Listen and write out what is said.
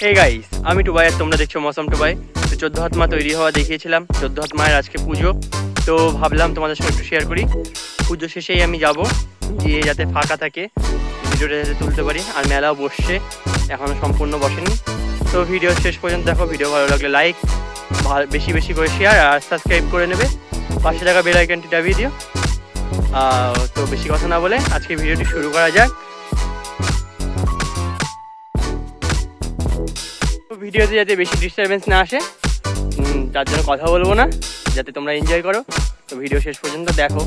Hey guys, আমি টুবাই আর তোমরা দেখছো মৌসম টুবাই। তো 14 হাত মা তৈরি হওয়া দেখিয়েছিলাম। 14 হাত মায়ের আজকে পুজো, তো ভাবলাম তোমাদের সঙ্গে একটু শেয়ার করি। পুজো শেষেই আমি যাব, গিয়ে যাতে ফাঁকা থাকে ভিডিওটা যাতে তুলতে পারি। আর মেলাও বসছে, এখনও সম্পূর্ণ বসেনি। তো ভিডিও শেষ পর্যন্ত দেখো। ভিডিও ভালো লাগলে লাইক, বেশি বেশি করে শেয়ার আর সাবস্ক্রাইব করে নেবে। পাশে থাকা বেল আইকনটি দাবিয়ে দিও। তো বেশি কথা না বলে আজকে ভিডিওটি শুরু করা যাক। ভিডিওতে যাতে বেশি ডিস্টারবেন্স না আসে, তার জন্য কথা বলবো না, যাতে তোমরা এনজয় করো। তো ভিডিও শেষ পর্যন্ত দেখো।